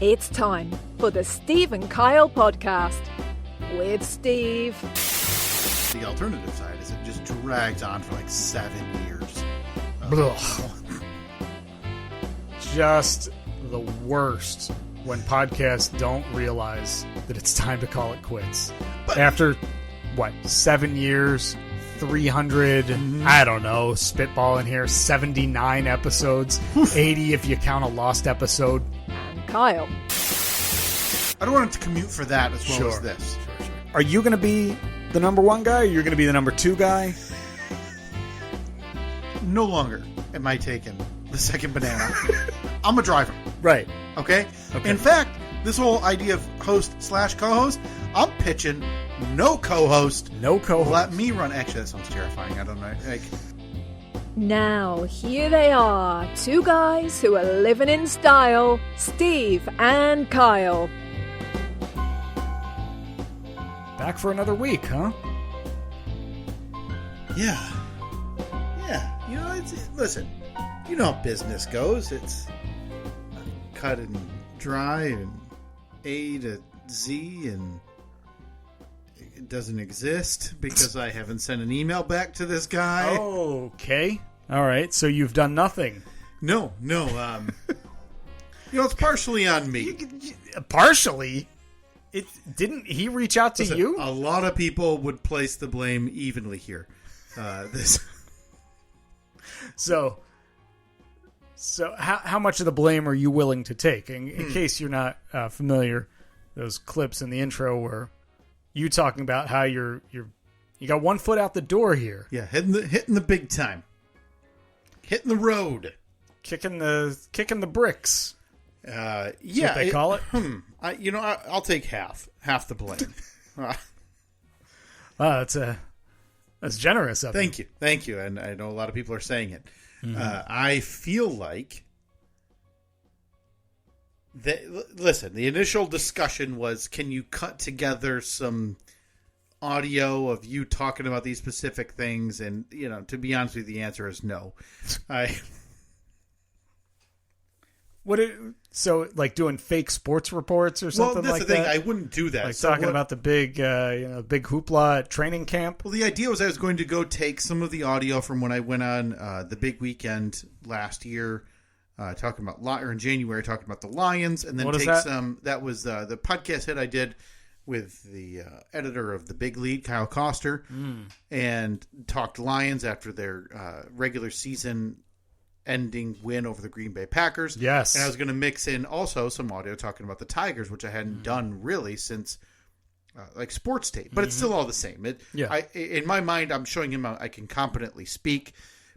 It's time for the Steve and Kyle podcast with Steve. The alternative side is it just drags on for like 7 years. Just the worst when podcasts don't realize that it's time to call it quits. But after, 7 years, 300, I don't know, spitballing here, 79 episodes, 80 if you count a lost episode. And Kyle. I don't want it to commute for that as well as Sure. this. Sure. Are you going to be the number one guy, or you're going to be the number two guy? No longer am I taking the second banana. I'm a driver. Right. Okay? In fact, this whole idea of host/co-host, I'm pitching no co-host. No co-host. Let me run. Actually, that sounds terrifying. I don't know. Now, here they are, two guys who are living in style, Steve and Kyle. Back for another week, huh? Yeah. You know, listen, you know how business goes. It's cut and dry and A to Z, and it doesn't exist because I haven't sent an email back to this guy. Okay. All right. So you've done nothing. No. You know, it's partially on me. Partially. It didn't he reach out to Listen, you? A lot of people would place the blame evenly here. So how much of the blame are you willing to take? In case you're not familiar, those clips in the intro were you talking about how you got 1 foot out the door here. Yeah, hitting the big time. Hitting the road. Kicking the bricks. Yeah, what they call it. I'll take half the blame. That's generous of you. Thank you, and I know a lot of people are saying it. I feel like listen, the initial discussion was, can you cut together some audio of you talking about these specific things? And to be honest with you, the answer is no. So like doing fake sports reports or something like that? Well, that's the thing. I wouldn't do that. Like talking about the big hoopla at training camp? Well, the idea was I was going to go take some of the audio from when I went on the big weekend last year, talking about, or in January, talking about the Lions, and then some. That was the podcast hit I did with the editor of the Big Lead, Kyle Koster, and talked Lions after their regular season ending win over the Green Bay Packers. Yes. And I was going to mix in also some audio talking about the Tigers, which I hadn't done really since sports tape. But it's still all the same. In my mind, I'm showing him I can competently speak.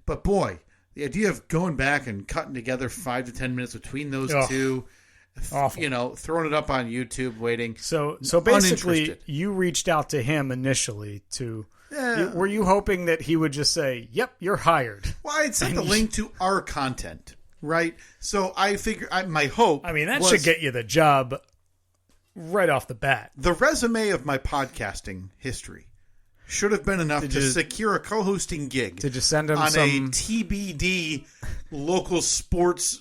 But boy, the idea of going back and cutting together 5 to 10 minutes between those two, awful. Throwing it up on YouTube, waiting. So basically, you reached out to him initially to... Yeah. Were you hoping that he would just say, "Yep, you're hired"? Well, I'd sent the link to our content, right? So I figure my hope. I mean, that should get you the job right off the bat. The resume of my podcasting history should have been enough to secure a co-hosting gig. To just send him on some a TBD local sports,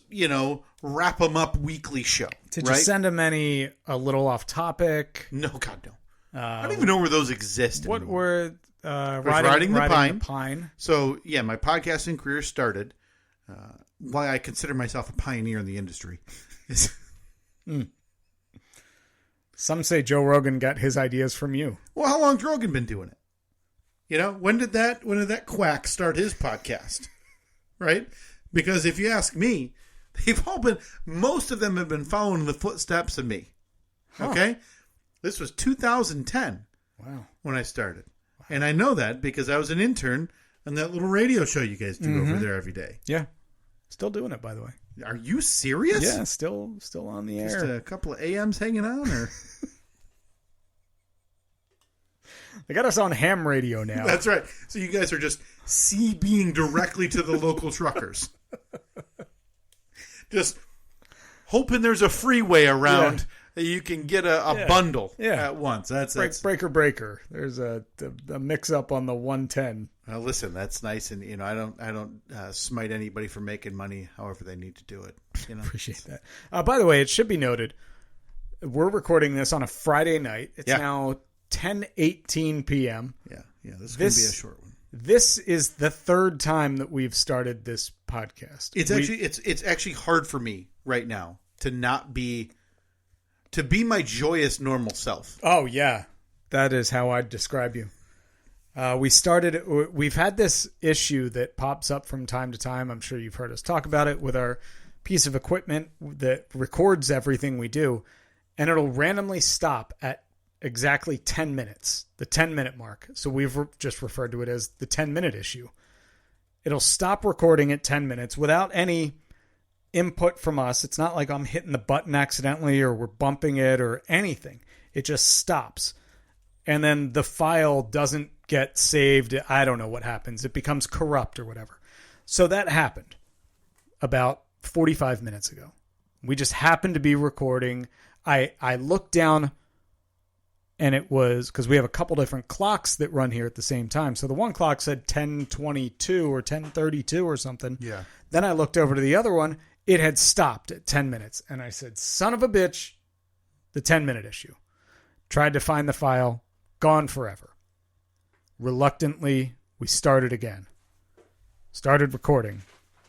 wrap 'em up weekly show. To just send him a little off topic. No, God, no. I don't even know where those exist What anymore. were riding the pine? So yeah, my podcasting career started. Why I consider myself a pioneer in the industry. Some say Joe Rogan got his ideas from you. Well, how long's Rogan been doing it? When did that quack start his podcast? Right? Because if you ask me, most of them have been following in the footsteps of me. Huh. Okay? This was 2010. Wow. When I started. And I know that because I was an intern on that little radio show you guys do over there every day. Yeah. Still doing it, by the way. Are you serious? Yeah, still on the air. Just a couple of AMs hanging on, or? They got us on ham radio now. That's right. So you guys are just CBing directly to the local truckers. Just hoping there's a freeway around. Yeah. That you can get a bundle at once. That's breaker. There's a mix up on the 110. Listen, that's nice, and I don't smite anybody for making money. However, they need to do it. Appreciate that. By the way, it should be noted We're recording this on a Friday night. It's Yeah. now 10:18 p.m. Yeah. This is going to be a short one. This is the third time that we've started this podcast. It's actually hard for me right now to be my joyous normal self. Oh yeah, that is how I'd describe you. We've had this issue that pops up from time to time. I'm sure you've heard us talk about it with our piece of equipment that records everything we do, and it'll randomly stop at exactly 10 minutes, the 10-minute mark. So we've just referred to it as the 10-minute issue. It'll stop recording at 10 minutes without any input from us. It's not like I'm hitting the button accidentally or we're bumping it or anything. It just stops. And then the file doesn't get saved. I don't know what happens. It becomes corrupt or whatever. So that happened about 45 minutes ago. We just happened to be recording. I looked down, and it was because we have a couple different clocks that run here at the same time. So the one clock said 10:22 or 10:32 or something. Yeah. Then I looked over to the other one. It had stopped at 10 minutes. And I said, son of a bitch, the 10-minute issue. Tried to find the file. Gone forever. Reluctantly, we started again. Started recording.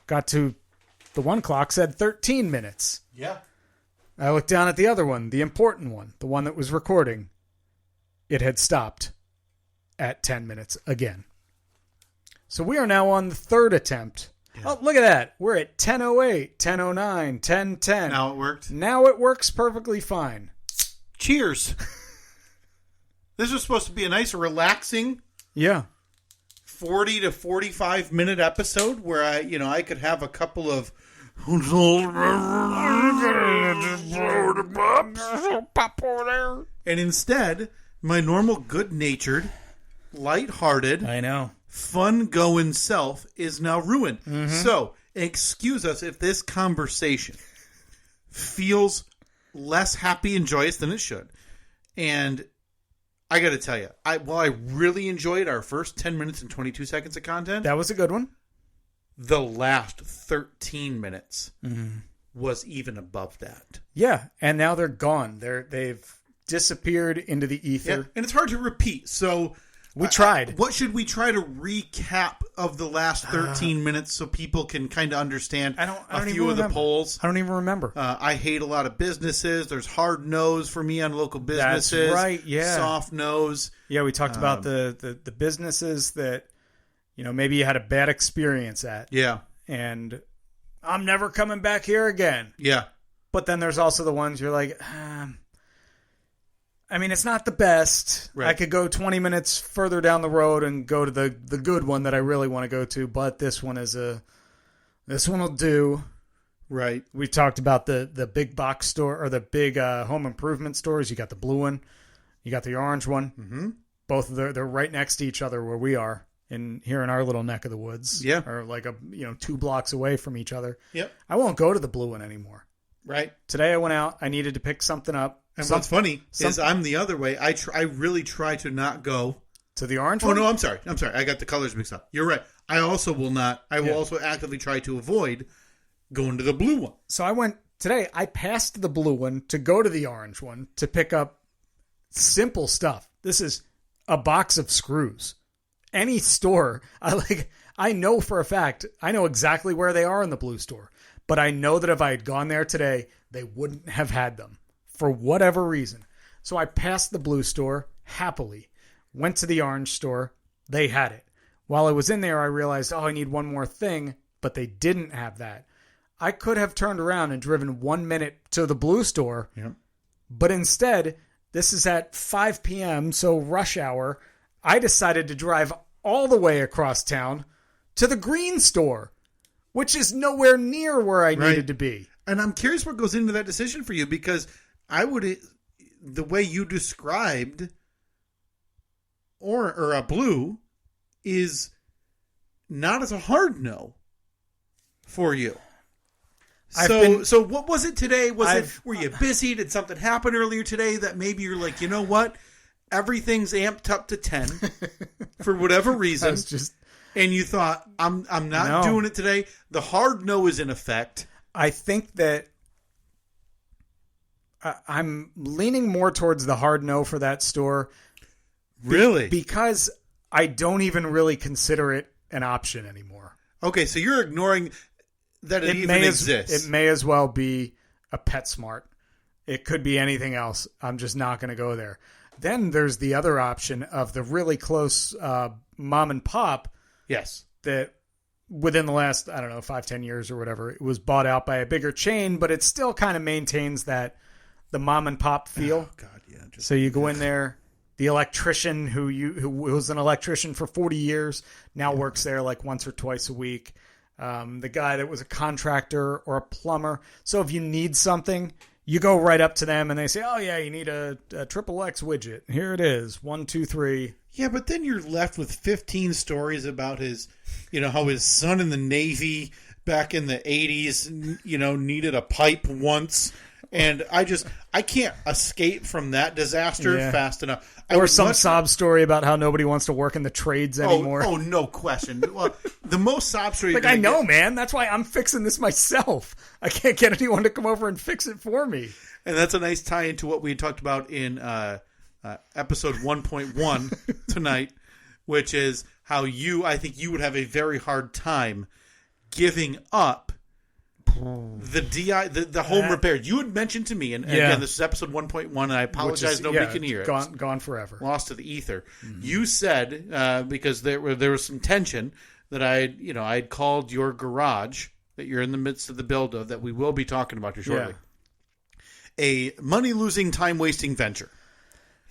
Got to the one clock said 13 minutes. Yeah. I looked down at the other one, the important one, the one that was recording. It had stopped at 10 minutes again. So we are now on the third attempt. Yeah. Oh, look at that. We're at 10:08, 10:09, 10:10. Now it worked? Now it works perfectly fine. Cheers. This was supposed to be a nice, relaxing 40 to 45 minute episode where I could have a couple of and instead my normal good-natured, lighthearted, I know, fun-going self is now ruined. Mm-hmm. So, excuse us if this conversation feels less happy and joyous than it should. And I got to tell you, while I really enjoyed our first 10 minutes and 22 seconds of content, that was a good one. The last 13 minutes was even above that. Yeah, and now they're gone. They've disappeared into the ether. Yeah, and it's hard to repeat. So we tried. What should we try to recap of the last 13 minutes so people can kind of understand a few of the polls? I don't even remember. I hate a lot of businesses. There's hard no's for me on local businesses. That's right, yeah. Soft no's. Yeah, we talked about the businesses that, maybe you had a bad experience at. Yeah. And I'm never coming back here again. Yeah. But then there's also the ones you're like, it's not the best. Right. I could go 20 minutes further down the road and go to the good one that I really want to go to, but this one will do. Right. We talked about the big box store or the big home improvement stores. You got the blue one, you got the orange one. Mm-hmm. Both they're right next to each other where we are here in our little neck of the woods. Yeah. Or like 2 blocks away from each other. Yep. I won't go to the blue one anymore. Right. Today I went out. I needed to pick something up. And what's funny is I'm the other way. I really try to not go to the orange one. Oh, no, I'm sorry. I got the colors mixed up. You're right. I also will not. I will also actively try to avoid going to the blue one. So I passed the blue one to go to the orange one to pick up simple stuff. This is a box of screws. Any store, I know for a fact, I know exactly where they are in the blue store. But I know that if I had gone there today, they wouldn't have had them for whatever reason. So I passed the blue store happily, went to the orange store. They had it. While I was in there, I realized, I need one more thing, but they didn't have that. I could have turned around and driven 1 minute to the blue store, but instead, this is at 5 p.m., so rush hour. I decided to drive all the way across town to the green store, which is nowhere near where I needed to be. And I'm curious what goes into that decision for you, because the way you described or a blue is not as a hard no for you. So what was it today? Were you busy? Did something happen earlier today that maybe you're like, you know what? Everything's amped up to 10 for whatever reason. And you thought, I'm not doing it today. The hard no is in effect. I think that I'm leaning more towards the hard no for that store. Really? Because I don't even really consider it an option anymore. Okay, so you're ignoring that it even exists. It may as well be a PetSmart. It could be anything else. I'm just not going to go there. Then there's the other option of the really close mom and pop. Yes. That within the last, 5-10 years or whatever, it was bought out by a bigger chain, but it still kind of maintains the mom and pop feel. Oh, God, yeah. So you go in there, the electrician who was an electrician for 40 years now works there like once or twice a week. The guy that was a contractor or a plumber. So if you need something, you go right up to them and they say, oh, yeah, you need a XXX widget. Here it is. 1, 2, 3. Yeah, but then you're left with 15 stories about his, how his son in the Navy back in the 80s, needed a pipe once. And I can't escape from that disaster fast enough. Or some sob story about how nobody wants to work in the trades anymore. Oh, no question. Well, the most sob story. I know, man. That's why I'm fixing this myself. I can't get anyone to come over and fix it for me. And that's a nice tie into what we talked about in episode 1.1 tonight, which is how I think you would have a very hard time giving up the home repair. You had mentioned to me, and again, this is episode 1.1, and I apologize nobody can hear it. Gone forever. Lost to the ether. Mm-hmm. You said, because there was some tension, that I'd called your garage that you're in the midst of the build of, that we will be talking about here shortly, a money-losing, time-wasting venture.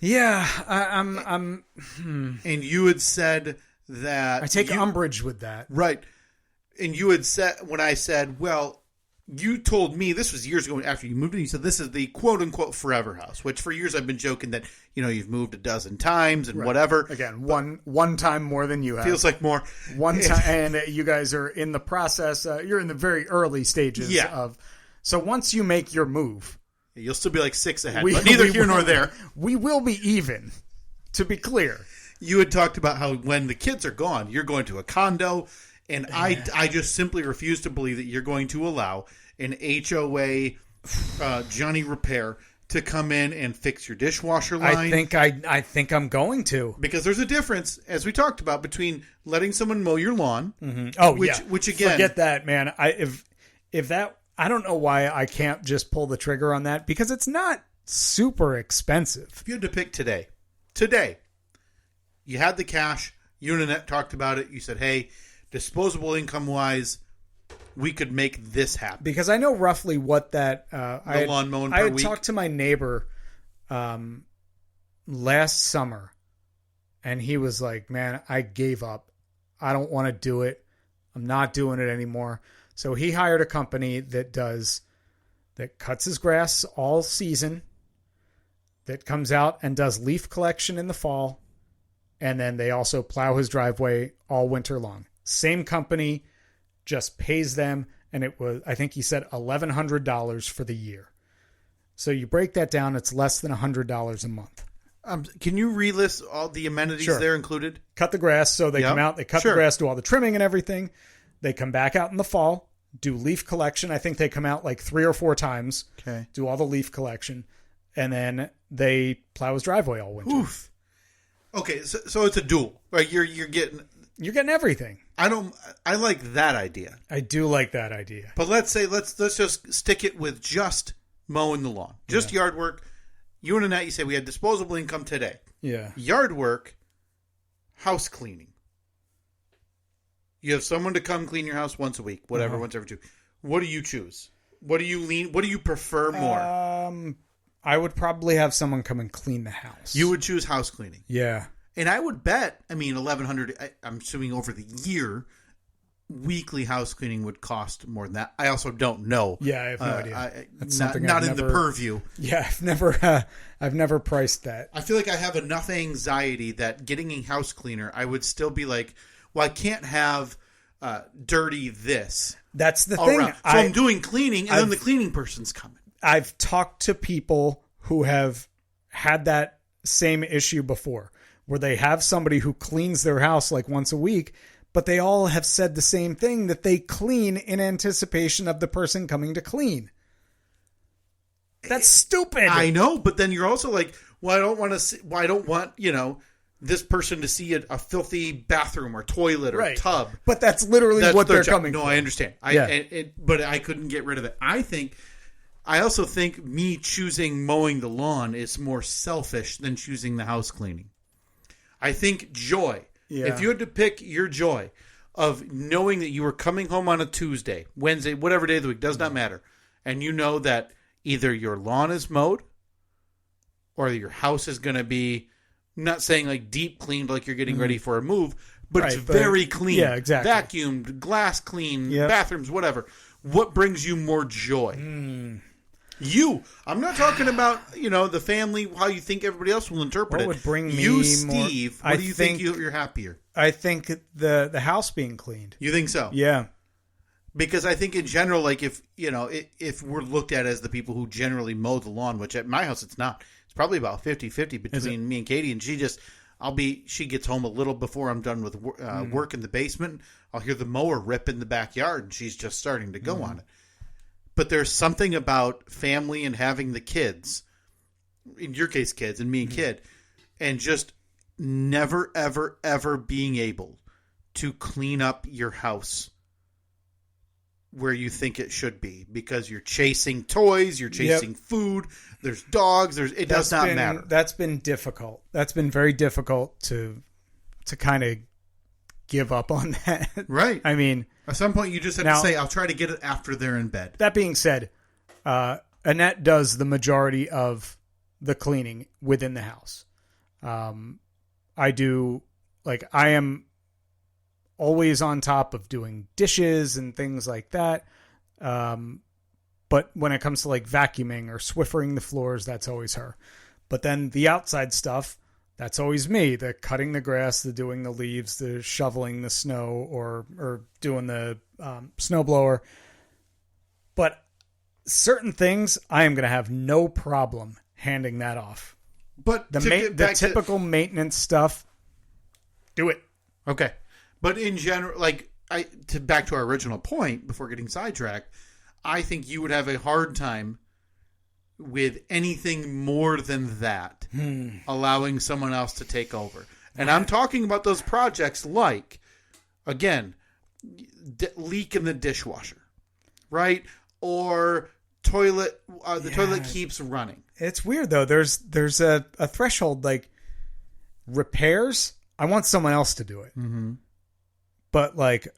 Yeah, I'm And you had said that... I take umbrage with that. Right. And you had said, when I said, well, you told me, this was years ago after you moved in, you said this is the quote-unquote forever house, which for years I've been joking that, you've moved a dozen times and whatever. Again, one time more than you have. Feels like more. One time, and you guys are in the process. You're in the very early stages of... So once you make your move... You'll still be like 6 ahead, but neither here nor there. We will be even, to be clear. You had talked about how when the kids are gone, you're going to a condo... And I just simply refuse to believe that you're going to allow an HOA Johnny Repair to come in and fix your dishwasher line. I think I'm going to, because there's a difference, as we talked about, between letting someone mow your lawn. Mm-hmm. Which again, forget that, man. If that, I don't know why I can't just pull the trigger on that, because it's not super expensive. If you had to pick today, you had the cash. You and Annette talked about it. You said, hey, disposable income wise, we could make this happen. Because I know roughly what that... lawn mowing per week. I had talked to my neighbor last summer, and he was like, man, I gave up. I don't want to do it. I'm not doing it anymore. So he hired a company that cuts his grass all season, that comes out and does leaf collection in the fall, and then they also plow his driveway all winter long. Same company, just pays them, and it was, I think he said, $1,100 for the year. So you break that down, it's less than $100 a month. Can you relist all the amenities there included? Cut the grass, so they come out, they cut the grass, do all the trimming and everything. They come back out in the fall, do leaf collection. I think they come out like 3 or 4 times, do all the leaf collection, and then they plow his driveway all winter. Oof. Okay, so it's a duel, right? You're getting everything. I like that idea. I do like that idea. But let's just stick it with just mowing the lawn. Just yard work. You and Annette, you say we had disposable income today. Yeah. Yard work, house cleaning. You have someone to come clean your house once a week, whatever, once every 2. What do you choose? What do you prefer more? I would probably have someone come and clean the house. You would choose house cleaning. Yeah. And I would bet, $1,100, I'm assuming over the year, weekly house cleaning would cost more than that. I also don't know. Yeah, I have no idea. That's something not in the purview. Yeah, I've never priced that. I feel like I have enough anxiety that getting a house cleaner, I would still be like, well, I can't have dirty this. That's the thing. So I'm doing cleaning, and then the cleaning person's coming. I've talked to people who have had that same issue before, where they have somebody who cleans their house like once a week, but they all have said the same thing, that they clean in anticipation of the person coming to clean. That's stupid. I know, but then you're also like, well, I don't want, this person to see a filthy bathroom or toilet or tub. But that's literally what they're coming for. No, I understand. But I couldn't get rid of it. I also think me choosing mowing the lawn is more selfish than choosing the house cleaning. I think joy. Yeah. If you had to pick your joy of knowing that you were coming home on a Tuesday, Wednesday, whatever day of the week, does not matter. And you know that either your lawn is mowed or your house is going to be, I'm not saying like deep cleaned like you're getting ready for a move, but it's very clean. Yeah, exactly. Vacuumed, glass clean, bathrooms, whatever. What brings you more joy? I'm not talking about, the family, how you think everybody else will interpret it. What would bring me you, Steve, what do you think you're happier? I think the house being cleaned. You think so? Yeah. Because I think in general, like if we're looked at as the people who generally mow the lawn, which at my house it's not. It's probably about 50-50 between me and Katie, and she gets home a little before I'm done with work in the basement. I'll hear the mower rip in the backyard, and she's just starting to go on it. But there's something about family and having the kids, in your case kids, and me and kid, and just never, ever, ever being able to clean up your house where you think it should be, because you're chasing toys, you're chasing food, there's dogs, it does not matter. That's been difficult. That's been very difficult to kind of give up on that. Right. I mean, at some point you just have to say, I'll try to get it after they're in bed. That being said, Annette does the majority of the cleaning within the house. I am always on top of doing dishes and things like that. But when it comes to like vacuuming or Swiffering the floors, that's always her. But then the outside stuff, that's always me. The cutting the grass, the doing the leaves, the shoveling the snow, or doing the snowblower. But certain things, I am going to have no problem handing that off. But the typical maintenance stuff, do it. Okay. But in general, back to our original point, before getting sidetracked, I think you would have a hard time with anything more than that, allowing someone else to take over. And I'm talking about those projects like, again, leak in the dishwasher, right? Or toilet, toilet keeps running. It's weird though. There's a threshold, like repairs. I want someone else to do it. Mm-hmm. But like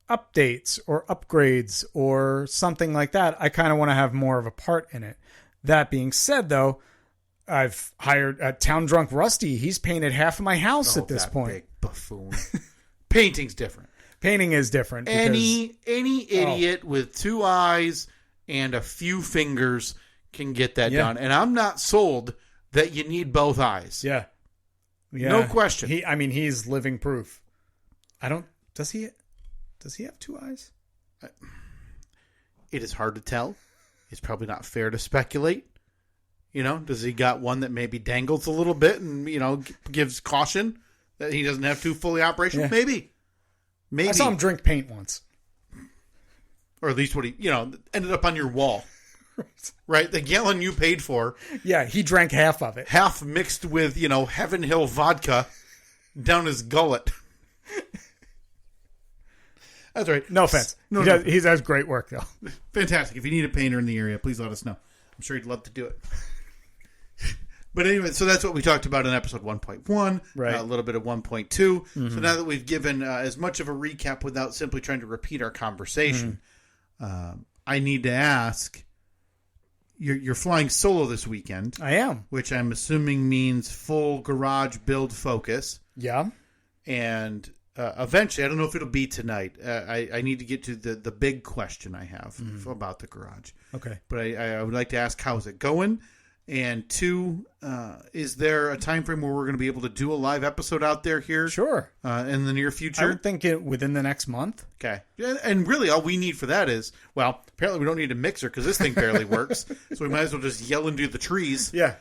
updates or upgrades or something like that, I kind of want to have more of a part in it. That being said, though, I've hired Town Drunk Rusty. He's painted half of my house at this point. Big buffoon. Painting's different. Painting is different. Any idiot with two eyes and a few fingers can get that done. And I'm not sold that you need both eyes. Yeah. No question. He's living proof. Does he have two eyes? It is hard to tell. It's probably not fair to speculate. Does he got one that maybe dangles a little bit and, gives caution that he doesn't have two fully operational? Yeah. Maybe. I saw him drink paint once. Or at least what he, ended up on your wall. Right? The gallon you paid for. Yeah, he drank half of it. Half mixed with, Heaven Hill vodka down his gullet. That's right. No offense. He does great work, though. Fantastic. If you need a painter in the area, please let us know. I'm sure he'd love to do it. But anyway, so that's what we talked about in episode 1.1. Right. A little bit of 1.2. Mm-hmm. So now that we've given as much of a recap without simply trying to repeat our conversation, I need to ask, you're flying solo this weekend. I am. Which I'm assuming means full garage build focus. Yeah. And eventually, I don't know if it'll be tonight. I need to get to the big question I have about the garage. Okay. But I would like to ask, how's it going? And two, is there a time frame where we're going to be able to do a live episode out there here? Sure. In the near future? I would think within the next month. Okay. And really, all we need for that is, well, apparently we don't need a mixer because this thing barely works. So we might as well just yell into the trees. Yeah.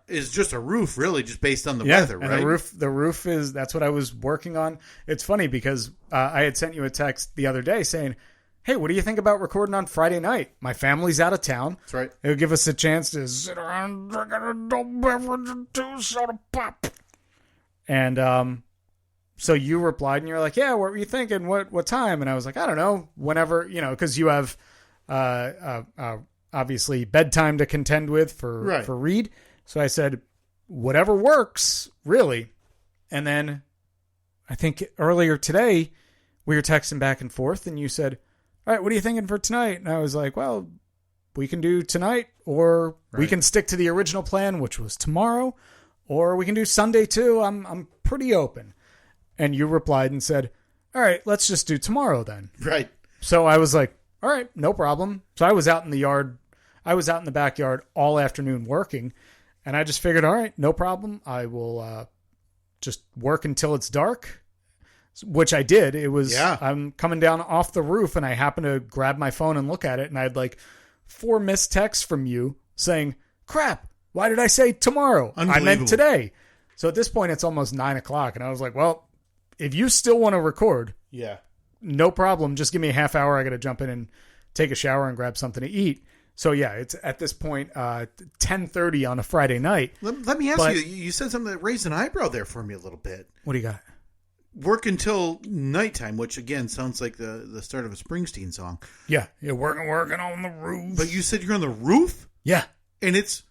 Is just a roof, really, just based on the weather, right? And the roof that's what I was working on. It's funny because I had sent you a text the other day saying, hey, what do you think about recording on Friday night? My family's out of town. That's right. It'll give us a chance to sit around drinking an adult beverage and do soda pop. And so you replied and you're like, yeah, what were you thinking? What time? And I was like, I don't know, whenever, because you have obviously bedtime to contend with for Reed. So I said, whatever works, really. And then I think earlier today we were texting back and forth and you said, all right, what are you thinking for tonight? And I was like, well, we can do tonight, or we can stick to the original plan, which was tomorrow, or we can do Sunday too. I'm pretty open. And you replied and said, all right, let's just do tomorrow then. Right. So I was like, all right, no problem. So I was out in the yard. I was out in the backyard all afternoon working, and I just figured, all right, no problem. I will just work until it's dark, which I did. It was, I'm coming down off the roof and I happened to grab my phone and look at it, and I had like 4 missed texts from you saying, crap, why did I say tomorrow? I meant today. So at this point it's almost 9:00 and I was like, well, if you still want to record, no problem. Just give me a half hour. I got to jump in and take a shower and grab something to eat. So yeah, it's at this point 10:30 on a Friday night. Let me ask you. You said something that raised an eyebrow there for me a little bit. What do you got? Work until nighttime, which again sounds like the start of a Springsteen song. Yeah, you're working on the roof. But you said you're on the roof? Yeah, and it's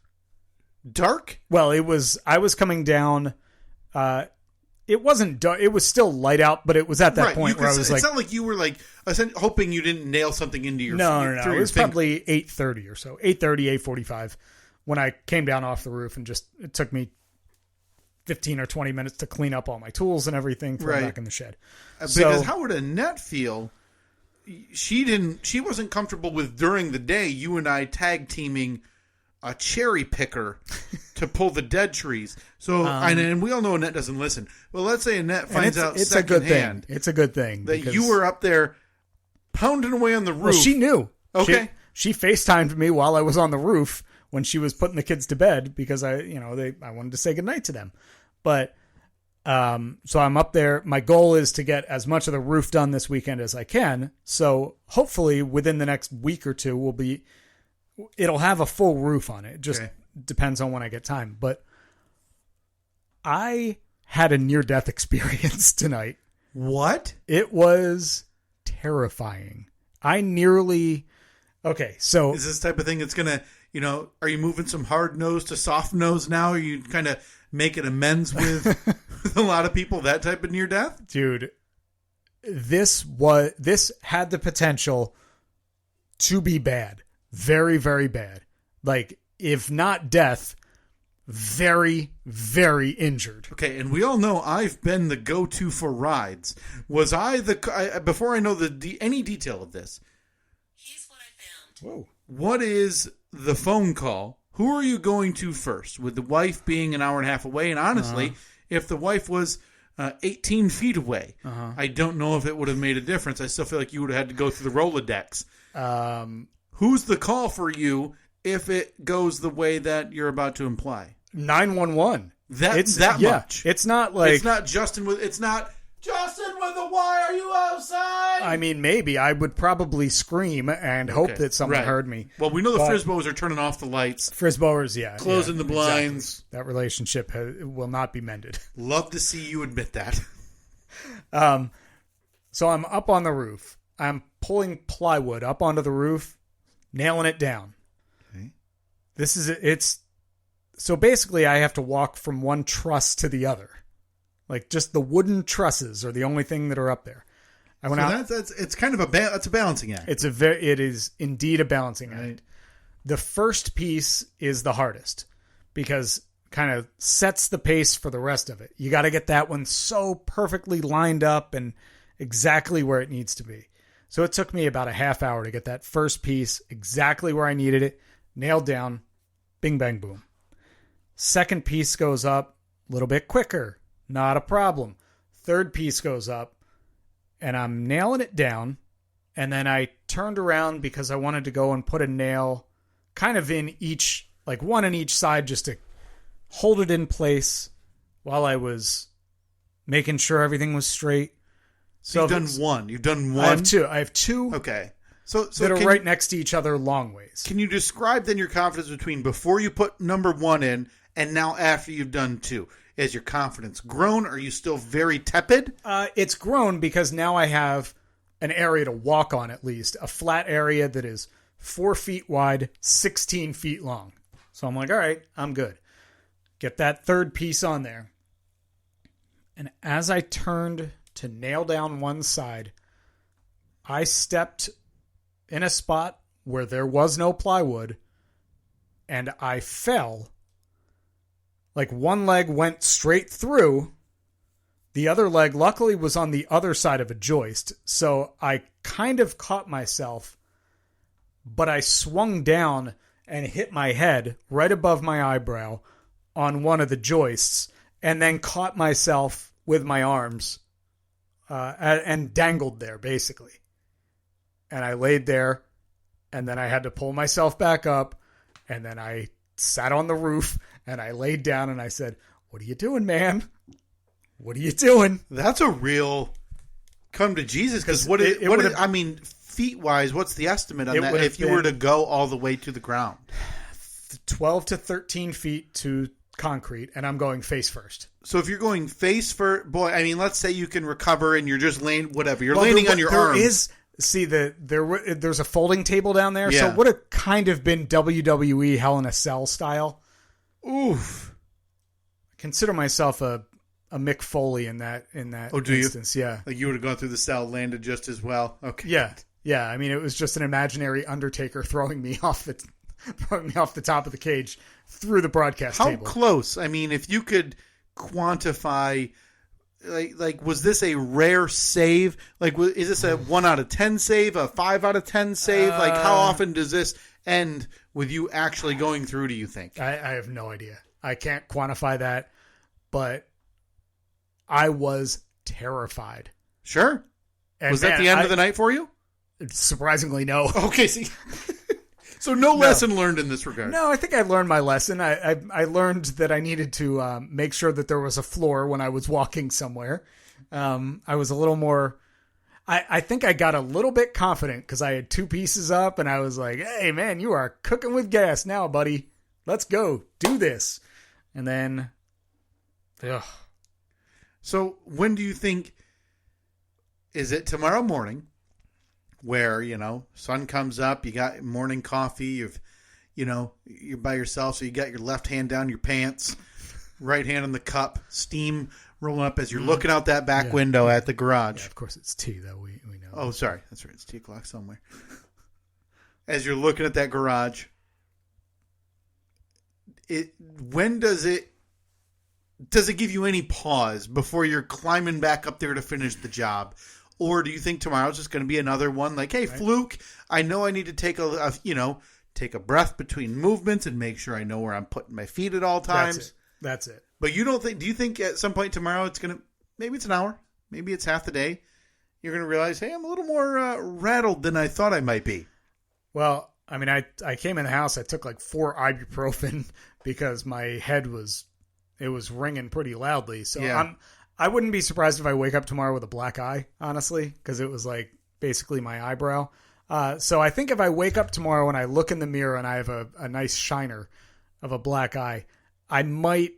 dark. Well, it was. I was coming down. It wasn't dark. It was still light out, but it was at that point where I was like, it's not like you were like hoping you didn't nail something into your No. It was probably 8:30 or so, 8:30, 8:45 when I came down off the roof, and it took me 15 or 20 minutes to clean up all my tools and everything, throw back in the shed. Because how would Annette feel? She wasn't comfortable with during the day you and I tag teaming a cherry picker to pull the dead trees. So, and we all know Annette doesn't listen. Well, let's say Annette finds out secondhand. It's a good thing. That you were up there pounding away on the roof. Well, she knew. Okay. She FaceTimed me while I was on the roof when she was putting the kids to bed because I wanted to say goodnight to them. But, so I'm up there. My goal is to get as much of the roof done this weekend as I can. So hopefully within the next week or two it'll have a full roof on it. It just depends on when I get time. But I had a near-death experience tonight. What? It was terrifying. Okay, so... Is this type of thing that's going to, are you moving some hard nose to soft nose now? Are you kind of making amends with a lot of people, that type of near-death? Dude, this had the potential to be bad. Very, very bad. Like, if not death, very, very injured. Okay, and we all know I've been the go-to for rides. Was I before I know any detail of this? Here's what I found. Whoa. What is the phone call? Who are you going to first? With the wife being an hour and a half away, and honestly, if the wife was 18 feet away, I don't know if it would have made a difference. I still feel like you would have had to go through the Rolodex. Who's the call for you if it goes the way that you're about to imply? 911. That's that much. It's not like... It's not Justin with the why are you outside? I mean, maybe. I would probably scream and hope that someone heard me. Well, we know the Frisboers are turning off the lights. Frisboers, yeah. Closing the blinds. Exactly. That relationship will not be mended. Love to see you admit that. So I'm up on the roof. I'm pulling plywood up onto the roof, nailing it down. Okay. So basically I have to walk from one truss to the other. Like just the wooden trusses are the only thing that are up there. I went out. It's kind of that's a balancing act. It is indeed a balancing act. The first piece is the hardest because kind of sets the pace for the rest of it. You got to get that one so perfectly lined up and exactly where it needs to be. So it took me about a half hour to get that first piece exactly where I needed it, nailed down, bing, bang, boom. Second piece goes up a little bit quicker, not a problem. Third piece goes up, and I'm nailing it down, and then I turned around because I wanted to go and put a nail kind of in each, like one on each side just to hold it in place while I was making sure everything was straight. So you've done one. You've done one. I have two. Okay. that are right next to each other long ways. Can you describe then your confidence between before you put number 1 in and now after you've done 2? Has your confidence grown? Are you still very tepid? It's grown because now I have an area to walk on, at least. A flat area that is 4 feet wide, 16 feet long. So I'm like, all right, I'm good. Get that third piece on there. And as I turned to nail down one side, I stepped in a spot where there was no plywood, and I fell. Like, one leg went straight through. The other leg, luckily, was on the other side of a joist. So I kind of caught myself, but I swung down and hit my head right above my eyebrow on one of the joists, and then caught myself with my arms and dangled there, basically. And I laid there, and then I had to pull myself back up, and then I sat on the roof, and I laid down, and I said, "What are you doing, man? What are you doing?" That's a real come to Jesus. Because I mean, feet-wise, what's the estimate on that if you were to go all the way to the ground? 12 to 13 feet to concrete, and I'm going face first. So if you're going face first, boy, I mean, let's say you can recover and you're just laying, whatever. You're landing on your arms. There's a folding table down there, yeah. So it would have kind of been WWE Hell in a Cell style. Oof. I consider myself a Mick Foley in that instance. You? Yeah. Like you would have gone through the cell, landed just as well. Okay. Yeah. I mean, it was just an imaginary Undertaker throwing me off the top of the cage through the broadcast table. How close? I mean, if you could quantify, like was this a rare save? Like, is this a 1 out of 10 save, a 5 out of 10 save? Like, how often does this end with you actually going through, do you think? I have no idea. I can't quantify that, but I was terrified. Sure. And was that the end of the night for you? Surprisingly, no. Okay, see. So no lesson learned in this regard. No, I think I learned my lesson. I learned that I needed to make sure that there was a floor when I was walking somewhere. I was a little more... I think I got a little bit confident because I had 2 pieces up and I was like, hey, man, you are cooking with gas now, buddy. Let's go. Do this. And then... Ugh. So when do you think... Is it tomorrow morning where, sun comes up, you got morning coffee, you're by yourself, so you got your left hand down your pants, right hand on the cup, steam rolling up as you're looking out that back window at the garage. Yeah, of course it's tea, though. We know. Oh, sorry. That's right. It's 2 o'clock somewhere. As you're looking at that garage, when does it give you any pause before you're climbing back up there to finish the job? Or do you think tomorrow's just going to be another one like, hey, fluke, I know I need to take take a breath between movements and make sure I know where I'm putting my feet at all times. That's it. But do you think at some point tomorrow maybe it's an hour, maybe it's half the day, you're going to realize, hey, I'm a little more rattled than I thought I might be? Well, I mean, I came in the house, I took like 4 ibuprofen because my head was ringing pretty loudly. So yeah. I wouldn't be surprised if I wake up tomorrow with a black eye, honestly, because it was like basically my eyebrow. So I think if I wake up tomorrow and I look in the mirror and I have a nice shiner of a black eye, I might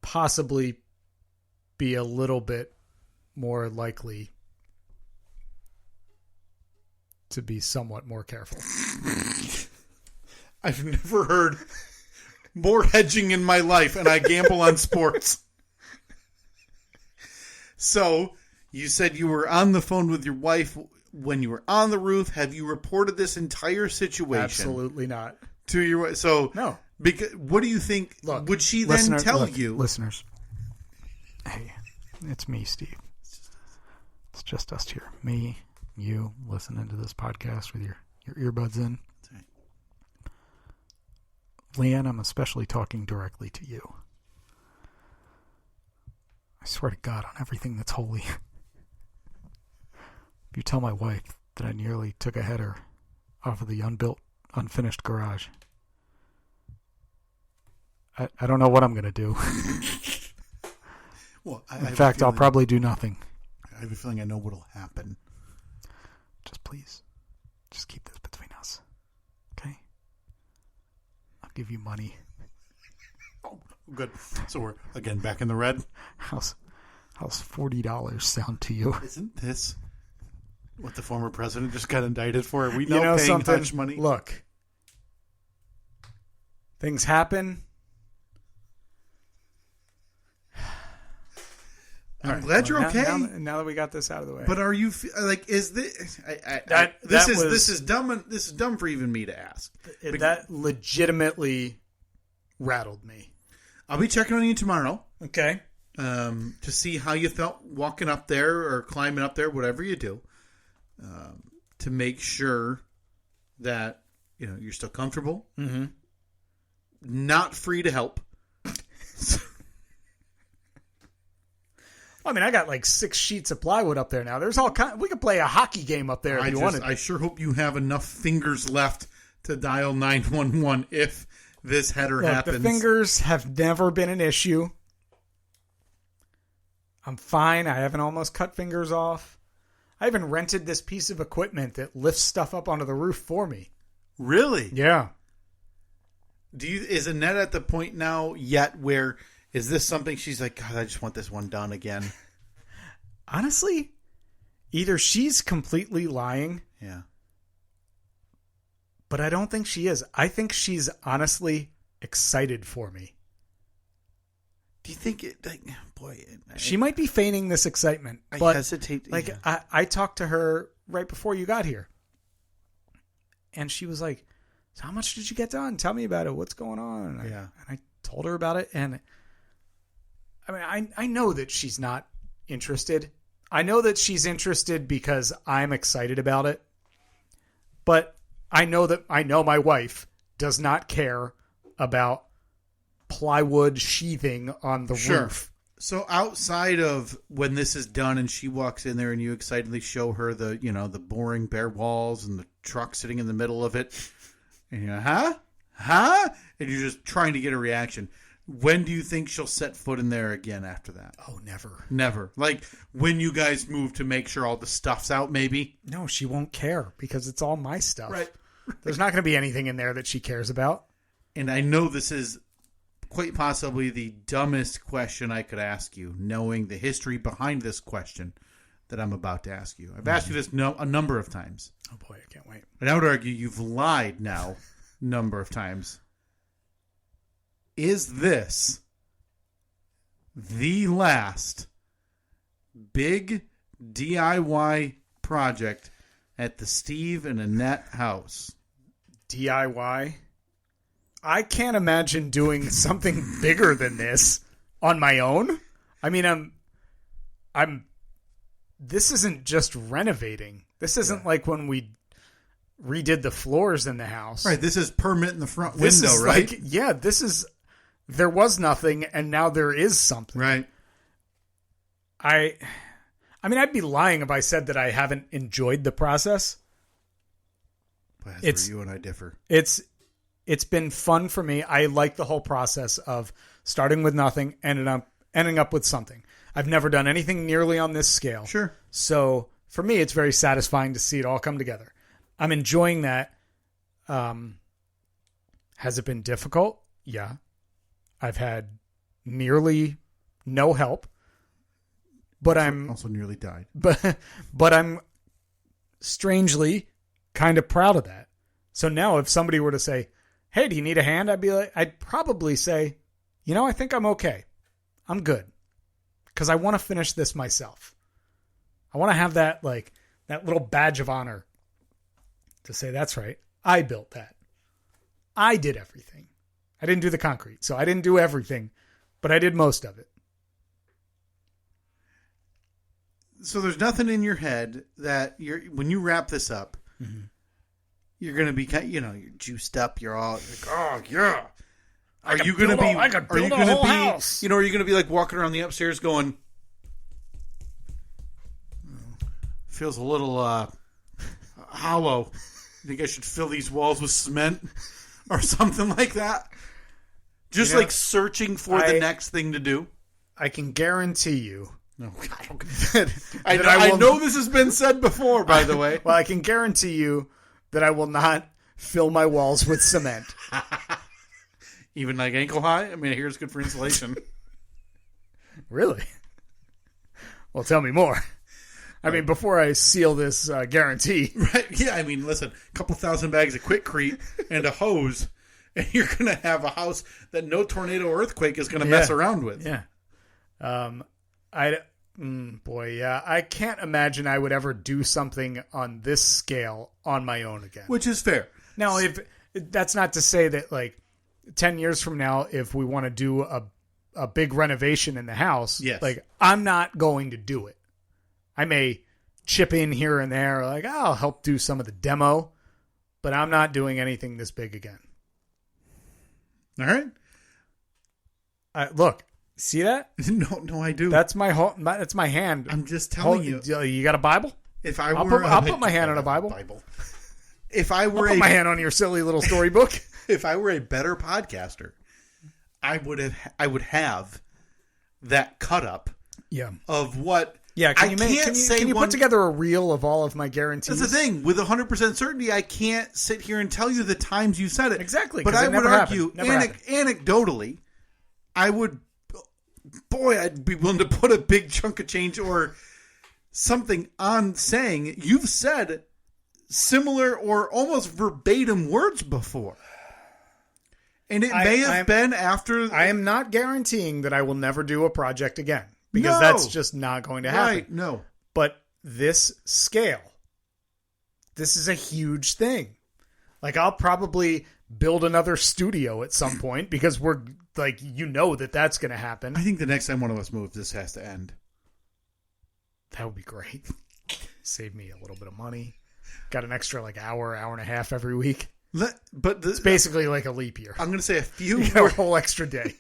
possibly be a little bit more likely to be somewhat more careful. I've never heard more hedging in my life, and I gamble on sports. So, you said you were on the phone with your wife when you were on the roof. Have you reported this entire situation? Absolutely not. To your wife? So, no. Because, what do you think? Look, would she then tell you? Listeners, hey, it's me, Steve. It's just us here. Me, you, listening to this podcast with your earbuds in. That's right. Leanne, I'm especially talking directly to you. I swear to God on everything that's holy. If you tell my wife that I nearly took a header off of the unfinished garage, I don't know what I'm going to do. Well, in fact, I'll probably do nothing. I have a feeling I know what'll happen. please. Just keep this between us. Okay? I'll give you money. Oh, good. So we're, again, back in the red. How's $40 sound to you? Isn't this what the former president just got indicted for? We know, paying something? hush money. Look. Things happen. I'm glad you're okay. Now that we got this out of the way. But are you like? Is this? This is dumb. This is dumb for even me to ask. That legitimately rattled me. I'll be checking on you tomorrow. Okay. To see how you felt walking up there or climbing up there, whatever you do, to make sure that you're still comfortable. Mm-hmm. Not free to help. I mean, I got like 6 sheets of plywood up there now. There's all kind. We could play a hockey game up there if you wanted. I sure hope you have enough fingers left to dial 911 if this header happens. The fingers have never been an issue. I'm fine. I haven't almost cut fingers off. I even rented this piece of equipment that lifts stuff up onto the roof for me. Really? Yeah. Is Annette at the point now yet where is this something she's like, God, I just want this one done again? Honestly, either she's completely lying. Yeah. But I don't think she is. I think she's honestly excited for me. Do you think it? She might be feigning this excitement. I but hesitate. I talked to her right before you got here, and she was like, "So how much did you get done? Tell me about it. What's going on?" And I told her about it, and I mean, I know that she's not interested. I know that she's interested because I'm excited about it, but I know my wife does not care about plywood sheathing on the roof. So outside of when this is done and she walks in there and you excitedly show her the boring bare walls and the truck sitting in the middle of it, and you're like, huh? And you're just trying to get a reaction. When do you think she'll set foot in there again after that? Oh, never. Never. Like when you guys move to make sure all the stuff's out, maybe? No, she won't care because it's all my stuff. Right. There's not going to be anything in there that she cares about. And I know this is quite possibly the dumbest question I could ask you, knowing the history behind this question that I'm about to ask you. I've asked you this a number of times. Oh, boy, I can't wait. And I would argue you've lied now a number of times. Is this the last big DIY project at the Steve and Annette house? DIY? I can't imagine doing something bigger than this on my own. I mean, this isn't just renovating. This isn't like when we redid the floors in the house. Right. This is permanent in the front window, right? This is, there was nothing and now there is something. Right. I mean, I'd be lying if I said that I haven't enjoyed the process. But that's where you and I differ. It's been fun for me. I like the whole process of starting with nothing, ending up with something. I've never done anything nearly on this scale. Sure. So for me, it's very satisfying to see it all come together. I'm enjoying that. Has it been difficult? Yeah. I've had nearly no help, but I'm also nearly died. But I'm strangely kind of proud of that. So now if somebody were to say, "Hey, do you need a hand?" I'd probably say, I think I'm okay. I'm good. Because I want to finish this myself. I want to have that little badge of honor to say, that's right, I built that. I did everything. I didn't do the concrete, so I didn't do everything, but I did most of it. So there's nothing in your head that when you wrap this up, mm-hmm. You're going to be, you're juiced up. You're all like, oh yeah. Are you going to be? Are you going to be? House. Are you going to be like walking around the upstairs going? Feels a little hollow. You think I should fill these walls with cement or something like that? Just like searching for the next thing to do. I can guarantee you No, God. I know this has been said before, by the way. Well, I can guarantee you that I will not fill my walls with cement. Even like ankle high? I mean, I hear it's good for insulation. Really? Well, tell me more. I mean, before I seal this guarantee. Right? Yeah, I mean, listen, a couple thousand bags of Quickcrete and a hose, and you're going to have a house that no tornado or earthquake is going to mess around with. Yeah. I can't imagine I would ever do something on this scale on my own again. Which is fair. Now, if that's not to say that, like, 10 years from now, if we want to do a big renovation in the house, like, I'm not going to do it. I may chip in here and there, like, I'll help do some of the demo, but I'm not doing anything this big again. All right. Look, see that? No, I do. That's that's my hand. I'm just telling you. You got a Bible? If I'll put my hand on a Bible. If I were put my hand on your silly little storybook. If I were a better podcaster, I would have that cut up. Yeah. Of what. Yeah. Can you put together a reel of all of my guarantees? That's the thing. With 100% certainty, I can't sit here and tell you the times you said it. Exactly. But I would argue, anecdotally, I'd be willing to put a big chunk of change or something on saying you've said similar or almost verbatim words before. And it may have been after... I am not guaranteeing that I will never do a project again. Because that's just not going to happen. Right, no. But this scale, this is a huge thing. Like, I'll probably build another studio at some point because we're, like, that's going to happen. I think the next time one of us moves, this has to end. That would be great. Save me a little bit of money. Got an extra, like, hour and a half every week. It's basically like a leap year. I'm going to say a few a whole extra day.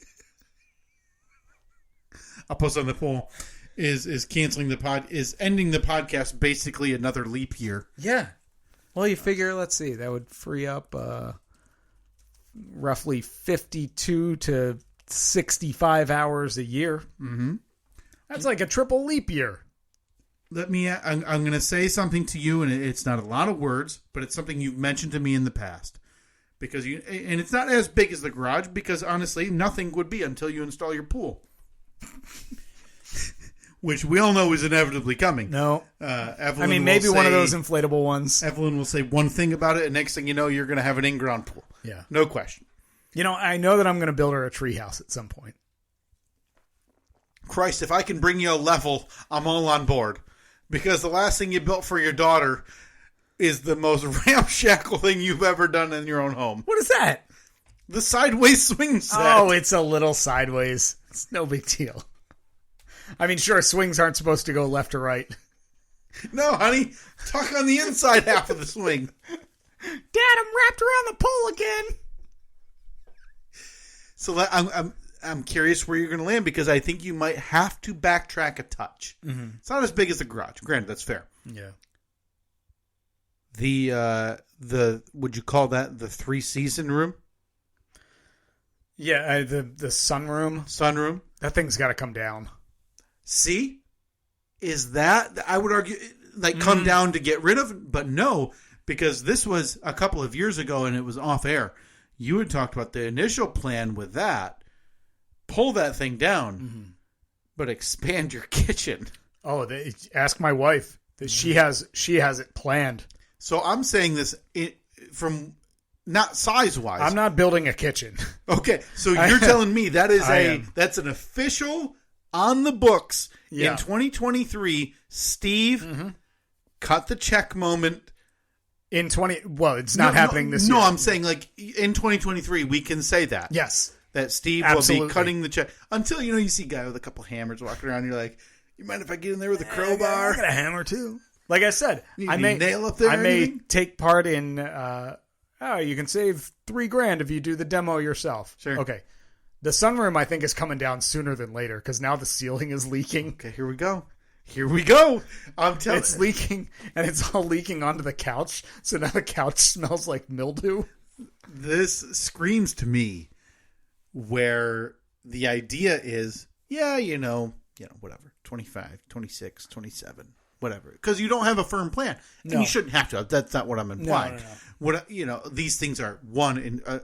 I'll post on the poll. Is canceling is ending the podcast basically another leap year? Yeah. Well, you figure, let's see, that would free up roughly 52 to 65 hours a year. Mm-hmm. That's like a triple leap year. I'm going to say something to you, and it's not a lot of words, but it's something you've mentioned to me in the past. And it's not as big as the garage, because honestly, nothing would be until you install your pool. Which we all know is inevitably coming. No. Evelyn maybe one of those inflatable ones. Evelyn will say one thing about it, and next thing you know, you're going to have an in-ground pool. Yeah. No question. I know that I'm going to build her a treehouse at some point. Christ, if I can bring you a level, I'm all on board. Because the last thing you built for your daughter is the most ramshackle thing you've ever done in your own home. What is that? The sideways swing set. Oh, it's a little sideways. It's no big deal. I mean, sure, swings aren't supposed to go left or right. No, honey. Tuck on the inside half of the swing. Dad, I'm wrapped around the pole again. So I'm curious where you're going to land, because I think you might have to backtrack a touch. Mm-hmm. It's not as big as the garage. Granted, that's fair. Yeah. The would you call that the 3-season room? Yeah, the sunroom. Sunroom. That thing's got to come down. See? Is that, I would argue, like, come down to get rid of? But no, because this was a couple of years ago and it was off air. You had talked about the initial plan with that. Pull that thing down, but expand your kitchen. Oh, ask my wife. She has it planned. So I'm saying this from... Not size-wise. I'm not building a kitchen. Okay, so you're telling me that's an official, on the books, in 2023, Steve, cut the check moment. It's not happening this year. No, I'm saying, like, in 2023, we can say that. Yes. That Steve will be cutting the check. Until, you see a guy with a couple hammers walking around, and you're like, you mind if I get in there with a crowbar? I got a hammer, too. Like I said, I may take part in... you can save $3,000 if you do the demo yourself. Sure. Okay. The sunroom, I think, is coming down sooner than later because now the ceiling is leaking. Okay, here we go. I'm telling you. It's leaking, and it's all leaking onto the couch, so now the couch smells like mildew. This screams to me where the idea is, whatever. 25, 26, 27, whatever. Because you don't have a firm plan. And No. you shouldn't have to. That's not what I'm implying. No. What these things are,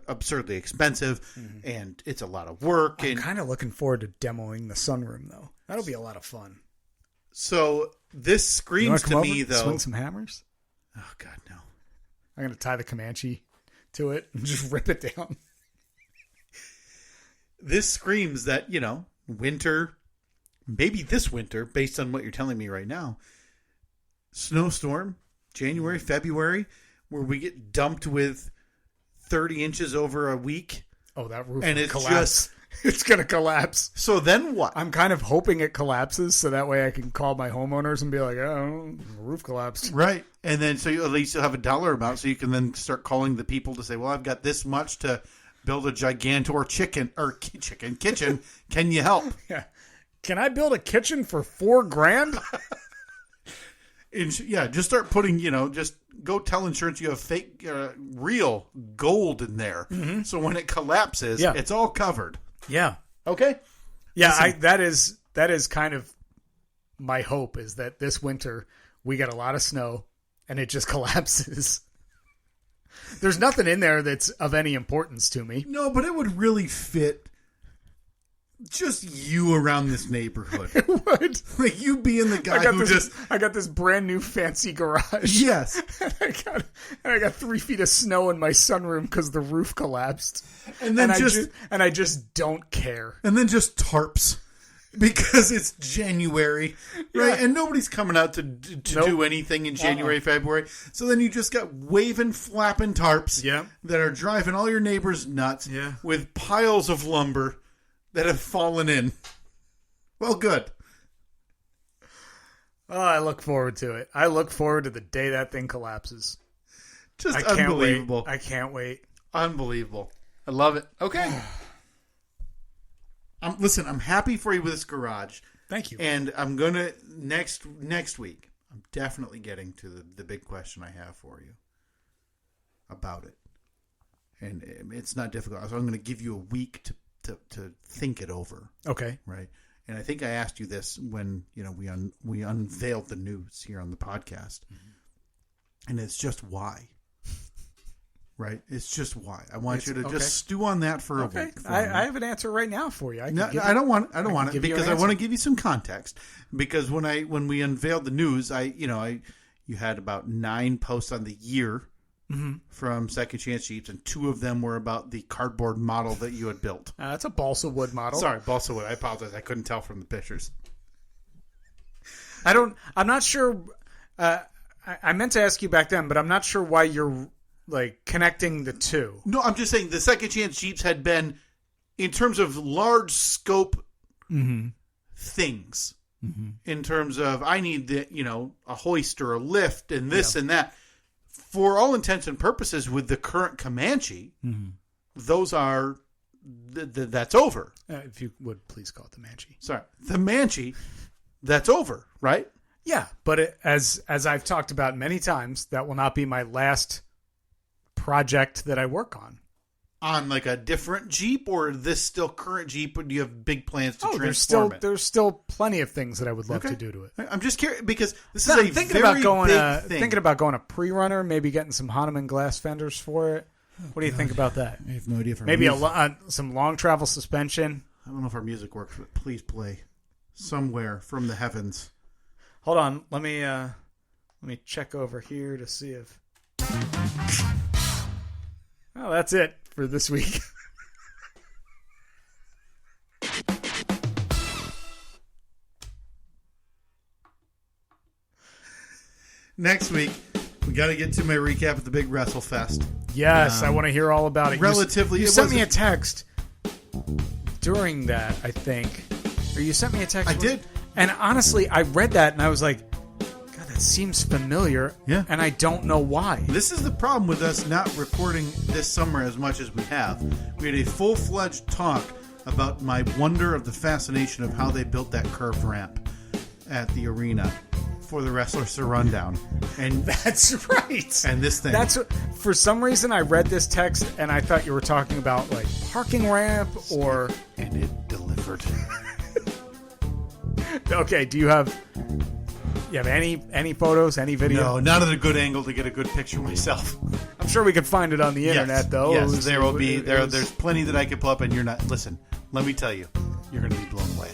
absurdly expensive, and it's a lot of work. I'm kind of looking forward to demoing the sunroom, though. That'll be a lot of fun. So this screams to me, though. Swing some hammers? Oh, God, no. I'm going to tie the Comanche to it and just rip it down. This screams that, winter, maybe this winter, based on what you're telling me right now, snowstorm, January, February, where we get dumped with 30 inches over a week. Oh, that roof and it's collapse. It's going to collapse. So then what? I'm kind of hoping it collapses so that way I can call my homeowners and be like, oh, the roof collapsed. Right. And then so at least you'll have a dollar amount so you can then start calling the people to say, well, I've got this much to build a Gigantor kitchen. Can you help? Yeah. Can I build a kitchen for $4,000? Yeah, just start putting, just go tell insurance you have fake, real gold in there. Mm-hmm. So when it collapses, it's all covered. Yeah. Okay. Yeah, that is kind of my hope, is that this winter we get a lot of snow and it just collapses. There's nothing in there that's of any importance to me. No, but it would really fit just you around this neighborhood. It would. Like you being the guy I got this brand new fancy garage. Yes. and I got 3 feet of snow in my sunroom because the roof collapsed. And then I just don't care. And then just tarps. Because it's January, right? Yeah. And nobody's coming out to do anything in January, February. So then you just got waving, flapping tarps that are driving all your neighbors nuts with piles of lumber that have fallen in. Well, good. Oh, I look forward to it. I look forward to the day that thing collapses. Just unbelievable. I can't wait. Unbelievable. I love it. Okay. Listen, I'm happy for you with this garage. Thank you. And I'm going to, next week, I'm definitely getting to the big question I have for you about it. And it's not difficult. So I'm going to give you a week to think it over. Okay. Right. And I think I asked you this when, we unveiled the news here on the podcast. Mm-hmm. And it's just why. Right? It's just why. I want you to just stew on that for a week. I have an answer right now for you. I don't want it because I want to give you some context. Because when we unveiled the news, you had about 9 posts on the year from Second Chance Jeeps, and 2 of them were about the cardboard model that you had built. That's a balsa wood model. Sorry, balsa wood. I apologize. I couldn't tell from the pictures. I'm not sure. I meant to ask you back then, but I'm not sure why you're connecting the two. No, I'm just saying the Second Chance Jeeps had been, in terms of large scope things, in terms of I need a hoist or a lift and this and that. For all intents and purposes, with the current Comanche, those are that's over. If you would please call it the Manchi. Sorry, the Manchi, that's over, right? Yeah, but as I've talked about many times, that will not be my last project that I work on. On a different Jeep, or this still current Jeep, or do you have big plans to transform it? There's still plenty of things that I would love to do to it. I'm just curious because this is a thinking very about going big thing. Thinking about going a pre-runner, maybe getting some Hahnemann glass fenders for it. What do you think about that? I have no idea. Maybe some long travel suspension. I don't know if our music works, but please play Somewhere from the Heavens. Hold on, let me check over here to see if. Oh, that's it for this week. Next week, we got to get to my recap of the big WrestleFest. Yes, I want to hear all about it. Relatively, you sent me a text during that, I think. Or you sent me a text. I did. And honestly, I read that and I was like, God, that seems familiar. Yeah. And I don't know why. This is the problem with us not recording this summer as much as we have. We had a full-fledged talk about my wonder of the fascination of how they built that curved ramp at the arena for the wrestlers to run down. And that's right. And this thing. For some reason, I read this text and I thought you were talking about parking ramp or. And it delivered. Okay, do you have any photos, any video? No, not at a good angle to get a good picture myself. I'm sure we could find it on the internet, though. Yes, there will be. There's plenty that I could pull up, and you're not. Listen, let me tell you, you're going to be blown away.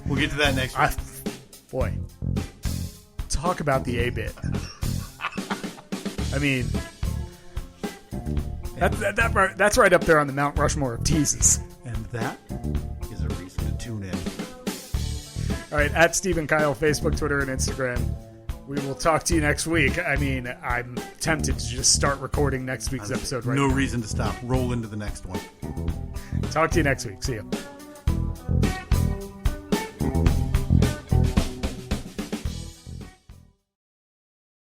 We'll get to that next week. Boy, talk about the A-bit. I mean, that's right up there on the Mount Rushmore of teases. And that is a reason to tune in. All right, at Steve and Kyle, Facebook, Twitter, and Instagram. We will talk to you next week. I mean, I'm tempted to just start recording next week's episode right now. No reason to stop. Roll into the next one. Talk to you next week. See you.